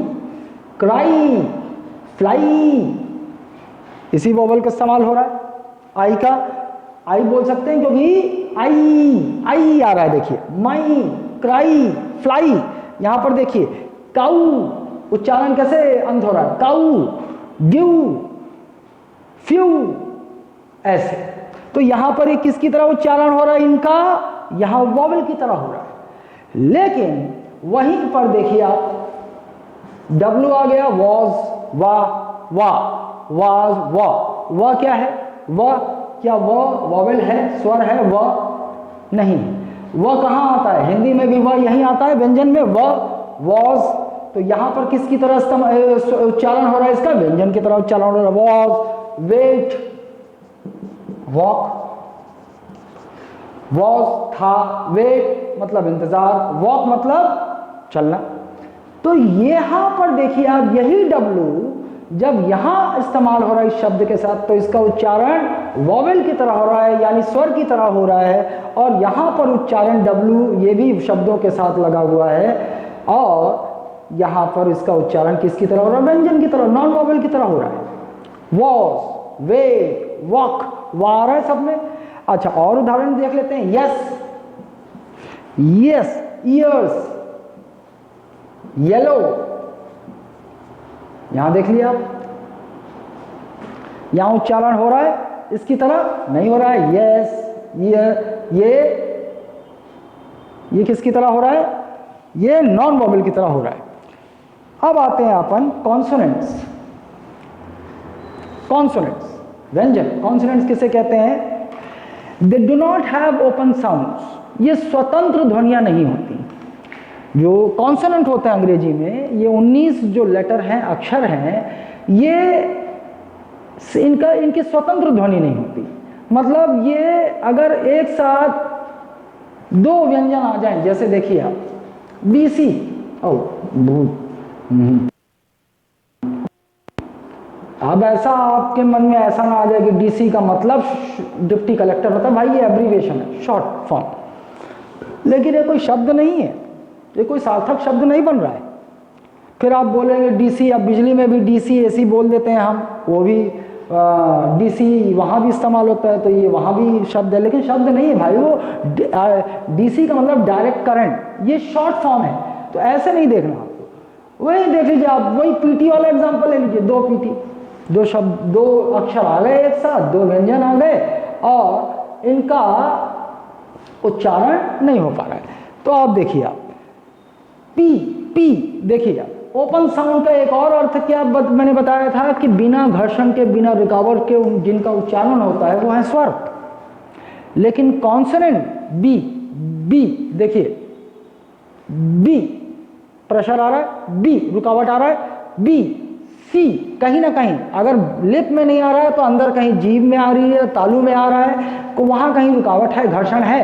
A: क्राई, फ्लाई, इसी वॉवेल का इस्तेमाल हो रहा है। आई का आई बोल सकते हैं क्योंकि आई आ रहा है, देखिए माई, क्राई, फ्लाई। यहां पर देखिए काऊ, उच्चारण कैसे अंत हो रहा है, काऊ, ड्यू, फ्यू, ऐसे। तो यहां पर ये किसकी तरह उच्चारण हो रहा है इनका, यहां वॉवेल की तरह हो रहा है। लेकिन वहीं पर देखिए आप W आ गया, वॉज, वाज, वा क्या है, व क्या व वॉवेल है, स्वर है, व नहीं। व कहाँ आता है, हिंदी में भी व यहीं आता है व्यंजन में, व, वॉज। तो यहां पर किसकी तरह उच्चारण हो रहा है इसका, व्यंजन की तरह उच्चारण हो रहा है, वॉज, वेट, वॉक, वॉज था, वेट मतलब इंतजार, वॉक मतलब चलना। तो यहां पर देखिए आप यही W जब यहां इस्तेमाल हो रहा है इस शब्द के साथ तो इसका उच्चारण वॉवेल की तरह हो रहा है, यानी स्वर की तरह हो रहा है। और यहां पर उच्चारण W ये भी शब्दों के साथ लगा हुआ है, और यहां पर इसका उच्चारण किसकी तरह हो रहा है, व्यंजन की तरह, नॉन वॉवेल की तरह हो रहा है। वॉज, वेट, वॉक, वह आ रहा है सब में। अच्छा, और उदाहरण देख लेते हैं, यस, यस, ईयर्स, येलो, यहां देख लिया आप, यहां उच्चारण हो रहा है इसकी तरह नहीं हो रहा है, यस, ये किसकी तरह हो रहा है, ये नॉन वॉवेल की तरह हो रहा है। अब आते हैं अपन कॉन्सोनेंट्स। कॉन्सोनेंट्स व्यंजन, कॉन्सोनेंट्स किसे कहते हैं, they do not have open sounds, ये स्वतंत्र ध्वनियां नहीं होती। जो कॉन्सोनेंट होते हैं अंग्रेजी में, ये 19 जो लेटर हैं, अक्षर हैं, ये इनकी स्वतंत्र ध्वनि नहीं होती। मतलब ये अगर एक साथ दो व्यंजन आ जाएं, जैसे देखिए आप BC, अब ऐसा आपके मन में ऐसा ना आ जाए कि DC का मतलब डिप्टी कलेक्टर होता है, भाई ये एब्रीविएशन है, शॉर्ट फॉर्म, लेकिन ये कोई शब्द नहीं है, ये कोई सार्थक शब्द नहीं बन रहा है। फिर आप बोलेंगे DC, अब बिजली में भी DC AC बोल देते हैं हम, वो भी DC वहाँ भी इस्तेमाल होता है, तो ये वहाँ भी शब्द है, लेकिन शब्द नहीं है भाई, वो DC का मतलब डायरेक्ट करंट, ये शॉर्ट फॉर्म है। तो ऐसे नहीं देखना आपको, वही देख लीजिए आप, वही PT वाला एग्जाम्पल ले लीजिए, 2 PT, 2 शब्द, 2 अक्षर आ गए एक साथ, 2 व्यंजन आ गए और इनका उच्चारण नहीं हो पा रहा है। तो आप देखिए आप पी देखिए आप, ओपन साउंड का एक और अर्थ क्या मैंने बताया था कि बिना घर्षण के, बिना रुकावट के जिनका उच्चारण होता है वो है स्वर। लेकिन कॉन्सोनेंट बी देखिए, बी प्रेशर आ रहा है, बी रुकावट आ रहा है, बी सी कहीं ना कहीं अगर लिप में नहीं आ रहा है तो अंदर कहीं जीभ में आ रही है, तालू में आ रहा है, तो वहां कहीं रुकावट है, घर्षण है।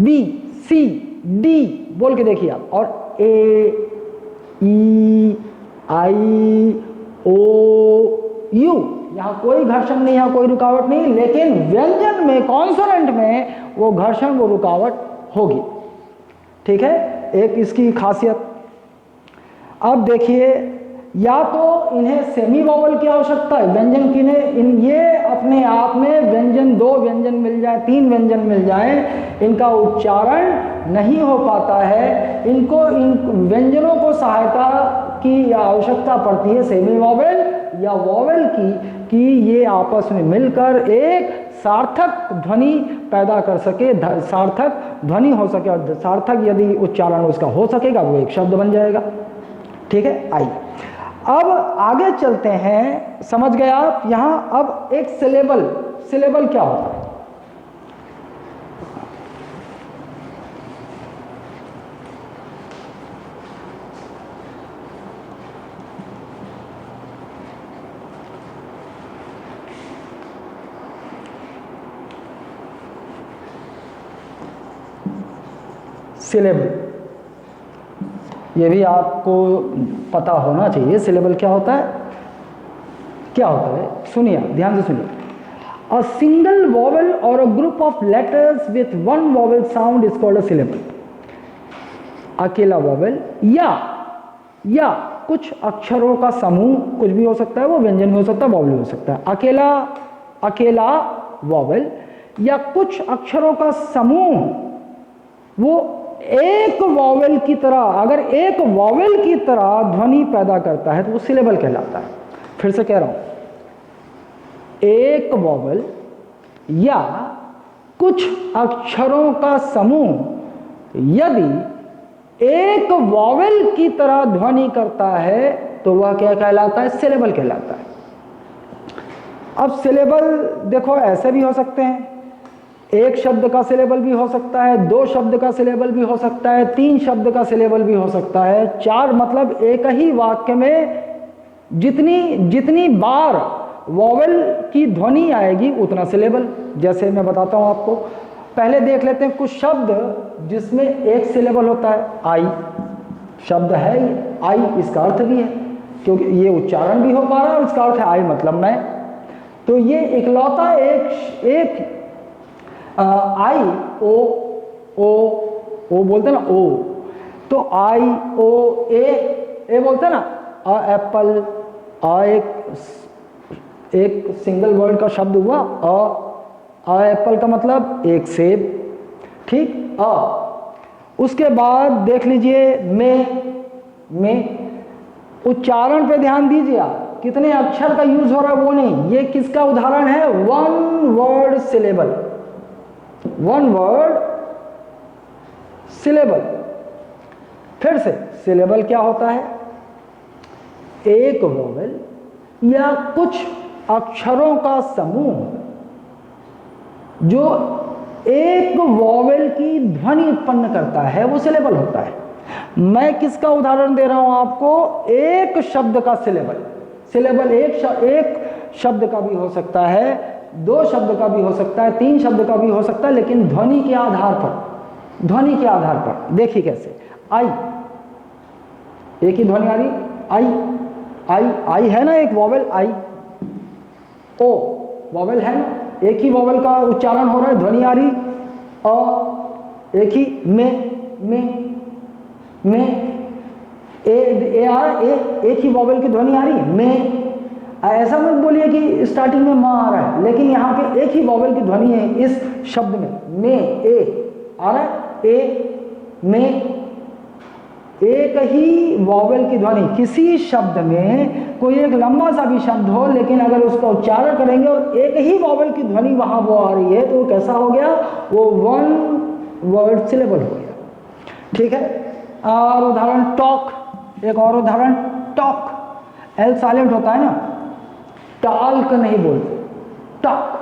A: बी सी डी बोल के देखिए आप, और ए ई आई ओ यू, यहां कोई घर्षण नहीं, यहां कोई रुकावट नहीं, लेकिन व्यंजन में, कॉन्सोनेंट में वो घर्षण, वो रुकावट होगी। ठीक है, एक इसकी खासियत। अब देखिए, या तो इन्हें सेमी वॉवल की आवश्यकता है, व्यंजन की ये अपने आप में व्यंजन, 2 व्यंजन मिल जाए, 3 व्यंजन मिल जाए, इनका उच्चारण नहीं हो पाता है, इनको इन व्यंजनों को सहायता की आवश्यकता पड़ती है सेमी वॉवेल या वॉवेल की, कि ये आपस में मिलकर एक सार्थक ध्वनि पैदा कर सके, सार्थक ध्वनि हो सके, और सार्थक यदि उच्चारण उसका हो सकेगा वो एक शब्द बन जाएगा। ठीक है, आइए अब आगे चलते हैं। समझ गए आप यहां, अब एक सिलेबल क्या होता है। सिलेबल, ये भी आपको पता होना चाहिए। सिलेबल क्या होता है, क्या होता है, सुनिए, ध्यान से सुनिए। अ सिंगल वॉवल और a group of letters with one vowel sound is called a syllable. अकेला वॉवल या कुछ अक्षरों का समूह, कुछ भी हो सकता है, वो व्यंजन भी हो सकता है, वॉवल भी हो सकता है। अकेला वॉवल या कुछ अक्षरों का समूह, वो एक वॉवेल की तरह, अगर एक वॉवेल की तरह ध्वनि पैदा करता है तो वो सिलेबल कहलाता है। फिर से कह रहा हूं, एक वॉवेल या कुछ अक्षरों का समूह यदि एक वॉवेल की तरह ध्वनि करता है तो वह क्या कहलाता है, सिलेबल कहलाता है। अब सिलेबल देखो ऐसे भी हो सकते हैं, एक शब्द का सिलेबल भी हो सकता है, दो शब्द का सिलेबल भी हो सकता है, तीन शब्द का सिलेबल भी हो सकता है, चार, मतलब एक ही वाक्य में जितनी बार वॉवेल की ध्वनि आएगी उतना सिलेबल। जैसे मैं बताता हूं आपको, पहले देख लेते हैं कुछ शब्द जिसमें एक सिलेबल होता है। आई शब्द है, आई इसका अर्थ भी है, क्योंकि ये उच्चारण भी हो पा रहा है और इसका अर्थ है आई मतलब मैं। तो ये इकलौता एक आई ओ बोलते हैं ना, ओ, तो आई ओ ए बोलते हैं ना, अ एप्पल, अ एक सिंगल वर्ड का शब्द हुआ, अ एप्पल का मतलब एक सेब, ठीक। उसके बाद देख लीजिए में उच्चारण पे ध्यान दीजिए आप, कितने अक्षर का यूज हो रहा है वो नहीं, ये किसका उदाहरण है, one word syllable, one word syllable. फिर से सिलेबल क्या होता है, एक वॉवेल या कुछ अक्षरों का समूह जो एक वॉवेल की ध्वनि उत्पन्न करता है वो सिलेबल होता है। मैं किसका उदाहरण दे रहा हूं आपको, एक शब्द का सिलेबल एक शब्द का भी हो सकता है, दो शब्द का भी हो सकता है, तीन शब्द का भी हो सकता है, लेकिन ध्वनि के आधार पर देखिए कैसे। आई, एक ही ध्वनि आ रही, आई है ना, एक वॉवेल आई। ओ वॉवेल है ना, एक ही वॉवेल का उच्चारण हो रहा है, ध्वनि आ रही। एक ही में एक ही वॉवेल की ध्वनि आ रही में। ऐसा मत बोलिए कि स्टार्टिंग में मां आ रहा है, लेकिन यहाँ पे एक ही वॉवेल की ध्वनि है इस शब्द में ए आ रहा है, ए में एक ही वॉवेल की ध्वनि। किसी शब्द में कोई एक लंबा सा भी शब्द हो, लेकिन अगर उसका उच्चारण करेंगे और एक ही वॉवेल की ध्वनि वहां वो आ रही है तो वो कैसा हो गया, वो वन वर्ड सिलेबल हो गया, ठीक है। और उदाहरण टॉक, एक और उदाहरण टॉक, एल साइलेंट होता है ना, टॉक नहीं बोलते, टॉक।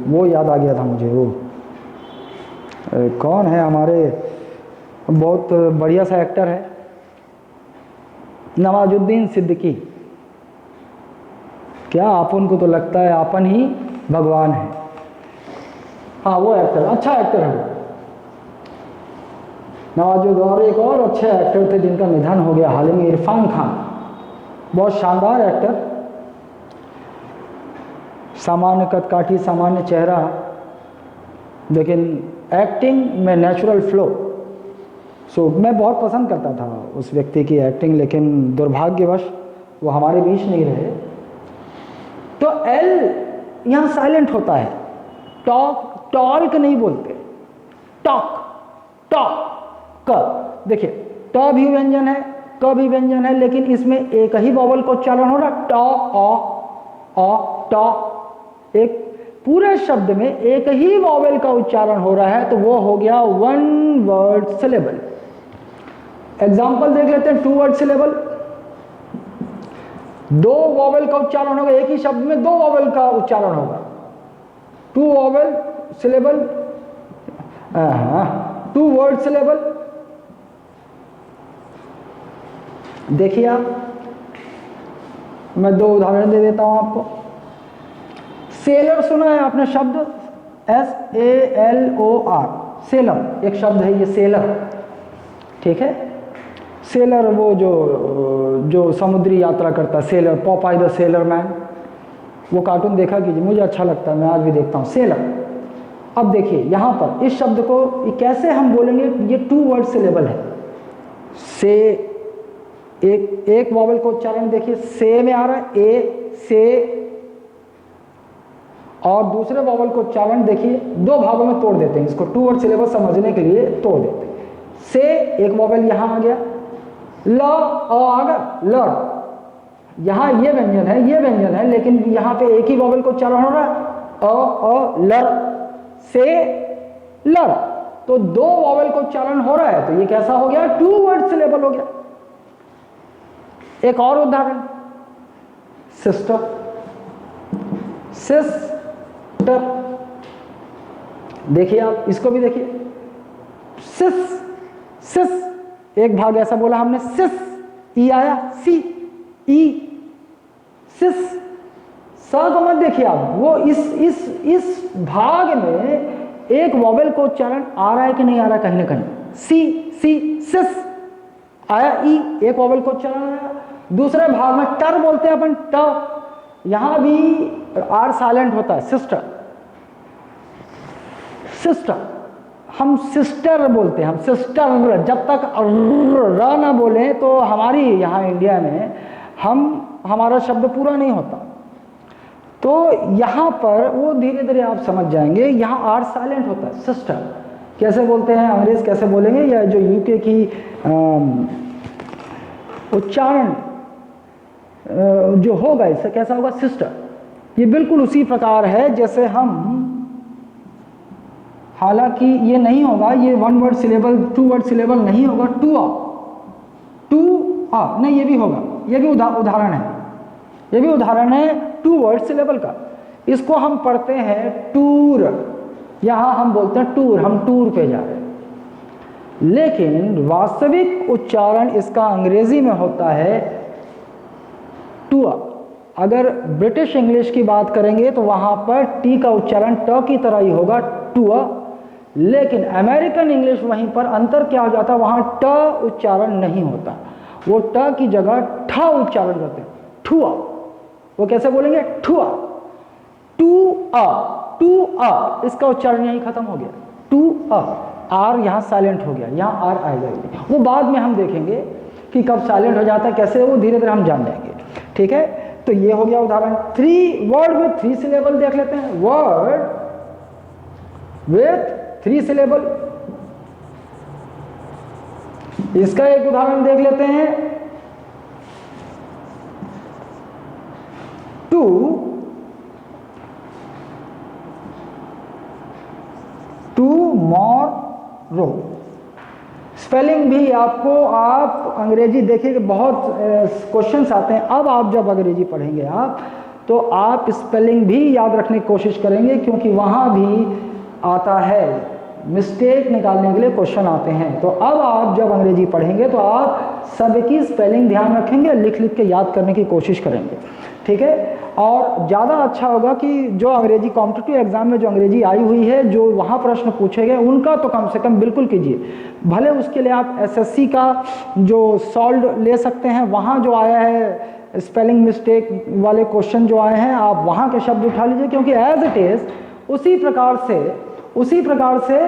A: वो याद आ गया था मुझे, वो कौन है हमारे बहुत बढ़िया सा एक्टर है, नवाजुद्दीन सिद्दीकी। क्या आपन को तो लगता है आपन ही भगवान है। हाँ वो एक्टर, अच्छा एक्टर है नवाजुद्दीन। और एक और अच्छे एक्टर थे जिनका निधन हो गया हाल ही में, इरफान खान, बहुत शानदार एक्टर, सामान्य कदकाठी, सामान्य चेहरा, लेकिन एक्टिंग में नेचुरल फ्लो। मैं बहुत पसंद करता था उस व्यक्ति की एक्टिंग, लेकिन दुर्भाग्यवश वो हमारे बीच नहीं रहे। तो एल यहाँ साइलेंट होता है, टॉक, टॉल्क नहीं बोलते, टॉक, टॉक, क। देखिए ट भी व्यंजन है, क भी व्यंजन है, लेकिन इसमें एक ही वॉवल का उच्चारण हो रहा, टॉ। एक पूरे शब्द में एक ही वॉवेल का उच्चारण हो रहा है तो वो हो गया वन वर्ड सिलेबल। एग्जाम्पल देख लेते हैं, टू वर्ड सिलेबल, दो वॉवेल का उच्चारण होगा, एक ही शब्द में दो वॉवेल का उच्चारण होगा, two vowel syllable, two word syllable. देखिए आप, मैं दो उदाहरण दे देता हूं आपको। सेलर सुना है आपने शब्द, SALOR, सेलर एक शब्द है ये, सेलर, ठीक है। सेलर वो जो समुद्री यात्रा करता है, सेलर, पॉपाई द सेलर मैन, वो कार्टून देखा कीजिए, मुझे अच्छा लगता है, मैं आज भी देखता हूँ, सेलर। अब देखिए यहाँ पर इस शब्द को कैसे हम बोलेंगे, ये 2 वर्ड सिलेबल है। से, एक वॉवल को उच्चारण देखिए, से में आ रहा है, ए, से, और दूसरे वॉवल को उच्चारण देखिए 2 भागों में तोड़ देते हैं इसको, 2 वर्ड सिलेबल समझने के लिए तोड़ देते हैं। से एक वॉवल यहाँ आ गया, ल आ गया, ल, यहाँ ये व्यंजन है, ये व्यंजन है, लेकिन यहाँ पे एक ही वॉवल को उच्चारण हो रहा है, लर, से, लर, तो 2 वॉवल को उच्चारण हो रहा है, तो ये कैसा हो गया, 2 वर्ड सिलेबल हो गया। एक और उदाहरण, सिस्टर, सिस्टर, देखिए आप इसको भी देखिए, सिस, सिस, एक भाग ऐसा बोला हमने, सिस, ई आया, सी, ई, सिस, सा को मत देखिए आप, वो इस भाग में एक वॉवेल को उच्चारण आ रहा है कि नहीं आ रहा, कहीं ना कहीं, सी, सिस आया, ई, एक वॉवेल को उच्चारण आया। दूसरे भाग में टर बोलते हैं अपन, ट, यहां भी आर साइलेंट होता है, सिस्टर, सिस्टर, हम सिस्टर बोलते हैं, हम सिस्टर, जब तक र ना बोले तो हमारी यहाँ इंडिया में हमारा शब्द पूरा नहीं होता। तो यहाँ पर वो धीरे धीरे आप समझ जाएंगे, यहाँ आर साइलेंट होता है, सिस्टर कैसे बोलते हैं, अंग्रेज कैसे बोलेंगे, या जो यूके की उच्चारण जो होगा इससे कैसा होगा, सिस्टर। ये बिल्कुल उसी प्रकार है जैसे हम, हालांकि ये नहीं होगा, ये 1 वर्ड सिलेबल 2 वर्ड सिलेबल नहीं होगा, टू आ नहीं, ये भी होगा, ये भी उदाहरण है, ये भी उदाहरण है 2 वर्ड सिलेबल का। इसको हम पढ़ते हैं टूर, यहां हम बोलते हैं टूर, हम टूर पे जा रहे हैं, लेकिन वास्तविक उच्चारण इसका अंग्रेजी में होता है टूआ। अगर ब्रिटिश इंग्लिश की बात करेंगे तो वहां पर टी का उच्चारण ट की तरह ही होगा, टूआ, लेकिन अमेरिकन इंग्लिश वहीं पर अंतर क्या हो जाता है, वहां ट उच्चारण नहीं होता, वो ट की जगह ठ उच्चारण करते हैं, ठुआ। वो कैसे बोलेंगे, ठुआ, टू आ, इसका उच्चारण यहीं खत्म हो गया, टू आ, आर यहां साइलेंट हो गया, यहां आर आएगा, वो बाद में हम देखेंगे कि कब साइलेंट हो जाता है, कैसे, वो धीरे धीरे हम जान जाएंगे, ठीक है। तो ये हो गया उदाहरण। 3 वर्ड विथ 3 सिलेबल देख लेते हैं, वर्ड विथ 3 सिलेबल, इसका एक उदाहरण देख लेते हैं, टुमारो। स्पेलिंग भी आपको, आप अंग्रेजी देखिए कि बहुत क्वेश्चंस आते हैं, अब आप जब अंग्रेजी पढ़ेंगे आप तो आप स्पेलिंग भी याद रखने की कोशिश करेंगे, क्योंकि वहाँ भी आता है, मिस्टेक निकालने के लिए क्वेश्चन आते हैं। तो अब आप जब अंग्रेजी पढ़ेंगे तो आप सबकी स्पेलिंग ध्यान रखेंगे, लिख लिख के याद करने की कोशिश करेंगे, ठीक है। और ज़्यादा अच्छा होगा कि जो अंग्रेजी कॉम्पिटिटिव एग्जाम में जो अंग्रेजी आई हुई है, जो वहाँ प्रश्न पूछे गए उनका तो कम से कम बिल्कुल कीजिए, भले उसके लिए आप एसएससी का जो सॉल्व ले सकते हैं, वहाँ जो आया है स्पेलिंग मिस्टेक वाले क्वेश्चन जो आए हैं, आप वहाँ के शब्द उठा लीजिए, क्योंकि एज इट इज़ उसी प्रकार से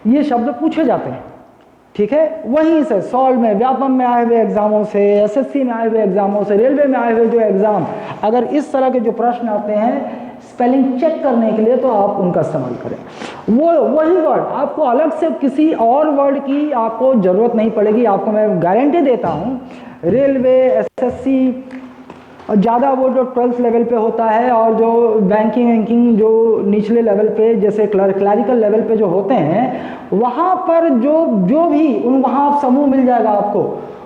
A: ये शब्द पूछे जाते हैं, ठीक है। वहीं से सॉल्व में, व्यापम में आए हुए एग्जामों से, एसएससी में आए हुए एग्जामों से, रेलवे में आए हुए जो एग्जाम, अगर इस तरह के जो प्रश्न आते हैं स्पेलिंग चेक करने के लिए, तो आप उनका इस्तेमाल करें। वही वर्ड, आपको अलग से किसी और वर्ड की आपको ज़रूरत नहीं पड़ेगी, आपको मैं गारंटी देता हूँ। रेलवे, एसएससी और ज़्यादा वो जो 12th लेवल पे होता है, और जो बैंकिंग जो निचले लेवल पे, जैसे क्लरिकल लेवल पे जो होते हैं, वहाँ पर जो भी वहाँ समूह मिल जाएगा आपको,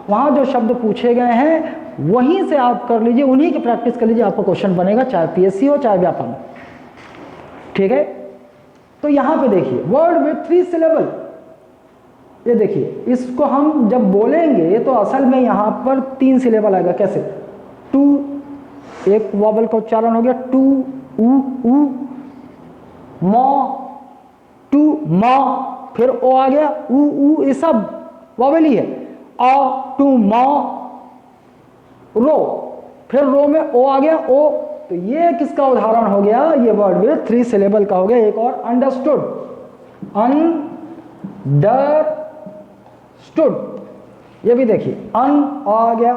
A: वहाँ जो शब्द पूछे गए हैं वहीं से आप कर लीजिए, उन्हीं की प्रैक्टिस कर लीजिए, आपको क्वेश्चन बनेगा, चाहे पीएससी हो चाहे व्यापम, ठीक है। तो यहाँ पे देखिए वर्ड विथ 3 सिलेबल, ये देखिए, इसको हम जब बोलेंगे तो असल में यहाँ पर 3 सिलेबल आएगा, कैसे, एक वॉवल का उच्चारण हो गया टू, ऊ, मौ, टू, मा, फिर ओ आ गया, ऊ, ये सब वॉवल ही है। आ, टू, मा, रो, फिर रो में ओ आ गया, ओ। तो ये किसका उदाहरण हो गया? ये वर्ड विद 3 सिलेबल का हो गया। एक और अंडरस्टूड, अंडरस्टूड, ये भी देखिए, अन आ गया,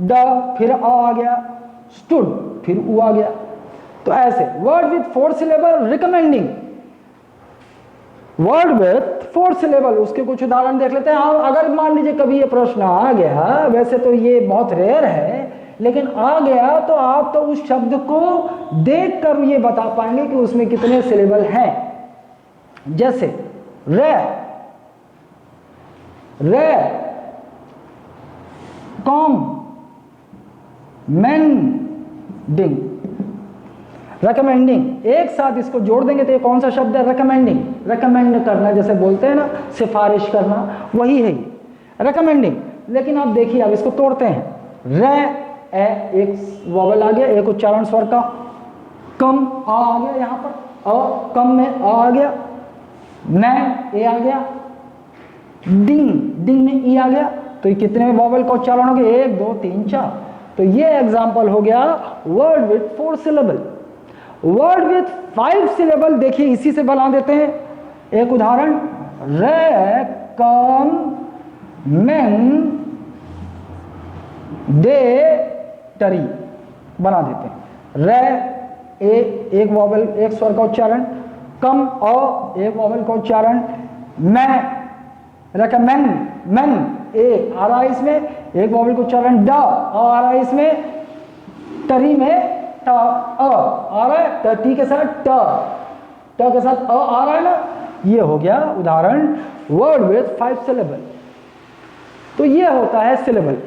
A: ड फिर आ गया, स्टूड फिर ऊ आ गया। तो ऐसे word with 4 syllable recommending, word with 4 syllable, उसके कुछ उदाहरण देख लेते हैं। अगर मान लीजिए कभी ये प्रश्न आ गया, वैसे तो ये बहुत रेयर है, लेकिन आ गया तो आप तो उस शब्द को देखकर ये बता पाएंगे कि उसमें कितने सिलेबल हैं। जैसे रे, रे, कॉम, मेंडिंग, रिकमेंडिंग, एक साथ इसको जोड़ देंगे तो ये कौन सा शब्द है? रिकमेंडिंग। रिकमेंड करना, जैसे बोलते हैं ना सिफारिश करना, वही है रिकमेंडिंग। लेकिन आप देखिए, अब इसको तोड़ते हैं। रे, ए, एक वॉवल आ गया, एक उच्चारण स्वर का, कम आ गया यहां पर, कम में आ गया, मैं ए आ गया, डिंग, डिंग में ई आ गया। तो ये कितने वॉवल का उच्चारण हो गया? 1, 2, 3, 4। तो ये एग्जाम्पल हो गया word with 4 syllable. Word with 5 syllable देखिए, इसी से बना देते हैं एक उदाहरण। रे, कम, मेन, दे, टरी, बना देते हैं। रे, एक वॉवल, एक स्वर का उच्चारण, कम, एक वॉवल का उच्चारण, मैं, रेकमेंड, मेन, ए आ रहा है इसमें, एक वॉवल का उच्चारण, ड आ रहा है इसमें, टरी में ट आ रहा है, टी के साथ ट के साथ आ रहा है ना। ये हो गया उदाहरण वर्ड विथ 5 सिलेबल। तो ये होता है सिलेबल।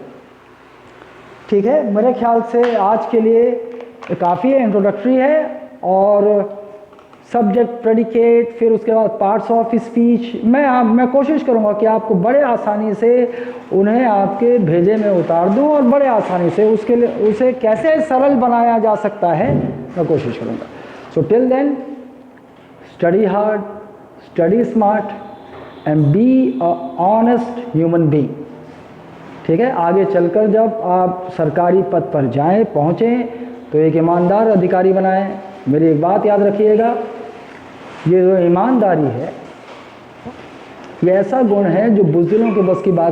A: ठीक है, मेरे ख्याल से आज के लिए काफ़ी है, इंट्रोडक्टरी है, और सब्जेक्ट, प्रेडिकेट, फिर उसके बाद पार्ट्स ऑफ स्पीच। मैं कोशिश करूंगा कि आपको बड़े आसानी से उन्हें आपके भेजे में उतार दूं, और बड़े आसानी से उसके लिए उसे कैसे सरल बनाया जा सकता है मैं कोशिश करूंगा। So till then, study hard, study smart and be a honest human being. ठीक है, आगे चलकर जब आप सरकारी पद पर जाएं, पहुंचें, तो एक ईमानदार अधिकारी बनाएं। मेरी एक बात याद रखिएगा, ये जो ईमानदारी है, ये ऐसा गुण है जो बुज़दिलों के बस की बात